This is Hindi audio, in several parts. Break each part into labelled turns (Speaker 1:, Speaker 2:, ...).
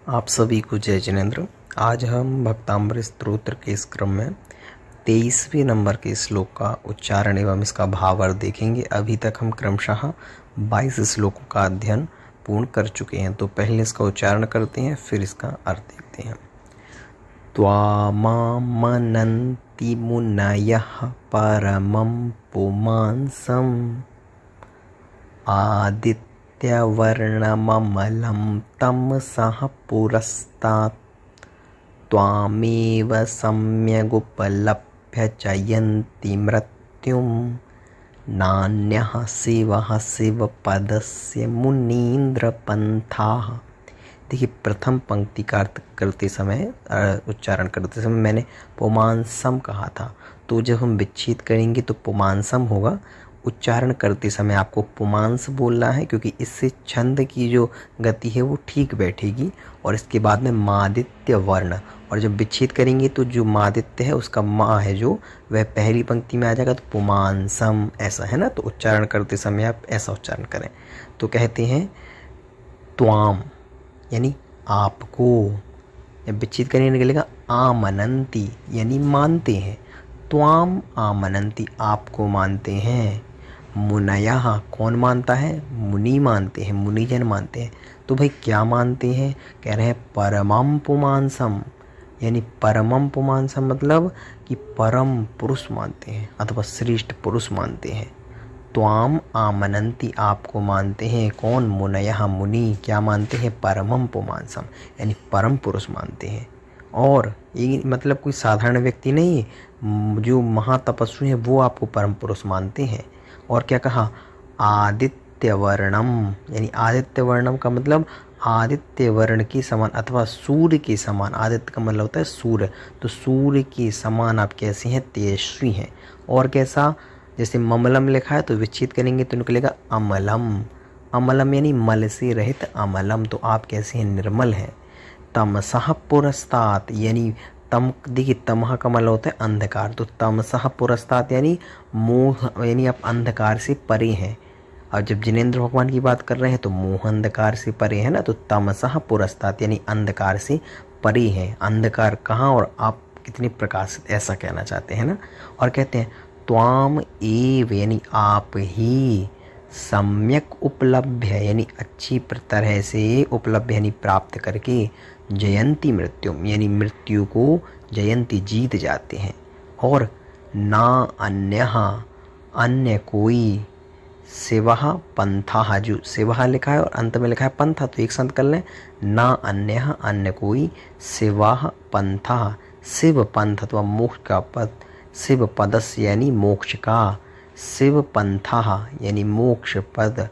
Speaker 1: आप सभी को जय जिनेन्द्र। आज हम भक्तामृत स्तोत्र के इस क्रम में 23वें नंबर के श्लोक का उच्चारण एवं इसका भावार्थ देखेंगे। अभी तक हम क्रमशः 22 श्लोकों का अध्ययन पूर्ण कर चुके हैं, तो पहले इसका उच्चारण करते हैं, फिर इसका अर्थ देखते हैं। त्वामामनन्ति मुनयः परमं पुमांसम् आदित्यवर्णममलं तमसः पुरस्तात् त्वामेव सम्यगुपलभ्य जयन्ति मृत्युं नान्यः शिवः शिवपदस्य मुनीन्द्रपन्थाः। देखिए, प्रथम पंक्ति का अर्थ करते समय उच्चारण करते समय मैंने पुमांसम कहा था, तो जब हम विच्छेद करेंगे तो पुमांसम होगा। उच्चारण करते समय आपको पुमांस बोलना है, क्योंकि इससे छंद की जो गति है वो ठीक बैठेगी। और इसके बाद में मादित्य वर्ण, और जब विच्छेद करेंगे तो जो मादित्य है उसका मा है जो वह पहली पंक्ति में आ जाएगा, तो पुमांसम ऐसा है ना। तो उच्चारण करते समय आप ऐसा उच्चारण करें। तो कहते हैं त्वाम यानी आपको, जब विच्छेद करने निकलेगा आमनंती यानी मानते हैं। त्वाम आमनंती आपको मानते हैं। मुनयः कौन मानता है? मुनि मानते हैं, मुनिजन मानते हैं। तो भाई क्या मानते हैं? कह रहे हैं परमं पुमांसम, यानी परमं पुमांसम मतलब कि परम पुरुष मानते हैं अथवा श्रेष्ठ पुरुष मानते हैं। त्वाम आमनंती आपको मानते हैं। कौन? मुनयः मुनि क्या मानते हैं? परमं पुमांसम यानी परम पुरुष मानते हैं। और ये मतलब कोई साधारण व्यक्ति नहीं, जो महातपस्वी है वो आपको परम पुरुष मानते हैं। और क्या कहा? आदित्य वर्णम, यानी आदित्य वर्णम का मतलब आदित्य वर्ण के समान अथवा सूर्य के समान। आदित्य का मतलब होता है सूर्य, तो सूर्य के समान आप कैसे हैं? तेजस्वी हैं। और कैसा? जैसे ममलम लिखा है तो विच्छेद करेंगे तो निकलेगा अमलम। अमलम यानी मल से रहित अमलम, तो आप कैसे हैं? निर्मल हैं। तमसः पुरस्तात् यानी तम, देखिए तमह का मतलब होता है अंधकार, तो तमसः पुरस्तात् यानी मोह, यानी आप अंधकार से परे हैं। और जब जिनेंद्र भगवान की बात कर रहे हैं तो मोह अंधकार से परे है ना, तो तमसः पुरस्तात् यानी अंधकार से परे हैं। अंधकार कहाँ और आप कितने प्रकाशित, ऐसा कहना चाहते हैं ना। और कहते हैं त्वाम एव यानी आप ही, सम्यक उपलभ्य यानी अच्छी तरह से, उपलब्ध यानी प्राप्त करके, जयंती मृत्युम यानी मृत्यु को जयंती जीत जाते हैं। और ना अन्यः अन्य कोई, शिवः पंथः, जो शिवः लिखा है और अंत में लिखा है पंथा, तो एक साथ कर लें, ना अन्यः अन्य कोई, शिवः पंथः शिव पंथ अथवा मोक्ष का पद, शिव पदस्य यानी मोक्ष का, शिव पंथः यानी मोक्ष पद,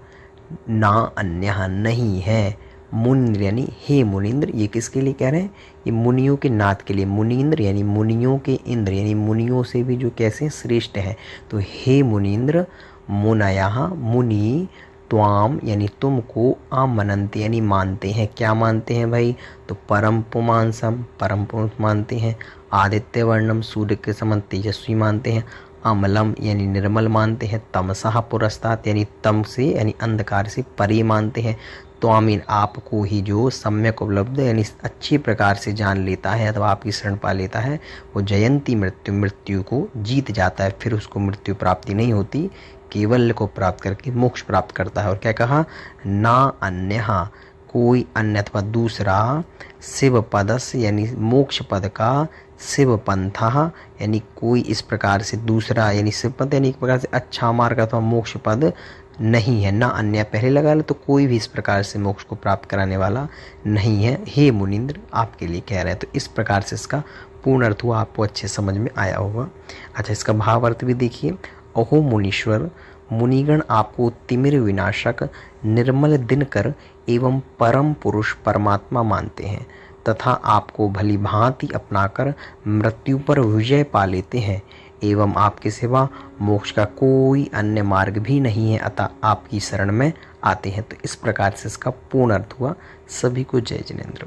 Speaker 1: ना अन्यः नहीं है, मुनिन्द्र यानी हे मुनिन्द्र। ये किसके लिए कह रहे हैं? ये मुनियों के नाथ के लिए। मुनिन्द्र यानी मुनियों के इंद्र, यानी मुनियों से भी जो कैसे श्रेष्ठ हैं। तो हे मुनिन्द्र, मुनयः मुनि, त्वाम यानी तुमको, आमनन्ति यानी मानते हैं। क्या मानते हैं भाई? तो परम पुमांसम परम पुरुष मानते हैं। आदित्य वर्णम सूर्य के समान तेजस्वी मानते हैं। अमलम यानी निर्मल मानते हैं। तमसः पुरस्तात् यानी तम से यानी अंधकार से परे मानते हैं। त्वामीन आपको ही, जो सम्यक उपलब्ध यानी अच्छी प्रकार से जान लेता है अथवा आपकी शरण पा लेता है, वो जयंती मृत्यु मृत्यु को जीत जाता है। फिर उसको मृत्यु प्राप्ति नहीं होती, केवल को प्राप्त करके मोक्ष प्राप्त करता है। और क्या कहा? ना अन्यः कोई अन्य अथवा दूसरा, शिव पदस यानी मोक्ष पद का, शिव पंथः यानी कोई इस प्रकार से दूसरा, यानी शिव पद यानी एक प्रकार से अच्छा मार्ग अथवा मोक्ष पद नहीं है। ना अन्य पहले लगा ले तो कोई भी इस प्रकार से मोक्ष को प्राप्त कराने वाला नहीं है। हे मुनिन्द्र आपके लिए कह रहे हैं। तो इस प्रकार से इसका पूर्ण अर्थ हुआ, आपको अच्छे समझ में आया होगा। अच्छा, इसका भाव अर्थ भी देखिए। अहो मुनीश्वर, मुनिगण आपको तिमिर विनाशक, निर्मल दिनकर एवं परम पुरुष परमात्मा मानते हैं तथा आपको भली भांति अपनाकर मृत्यु पर विजय पा लेते हैं। एवं आपके सिवा मोक्ष का कोई अन्य मार्ग भी नहीं है, अतः आपकी शरण में आते हैं। तो इस प्रकार से इसका पूर्ण अर्थ हुआ। सभी को जय जिनेंद्र।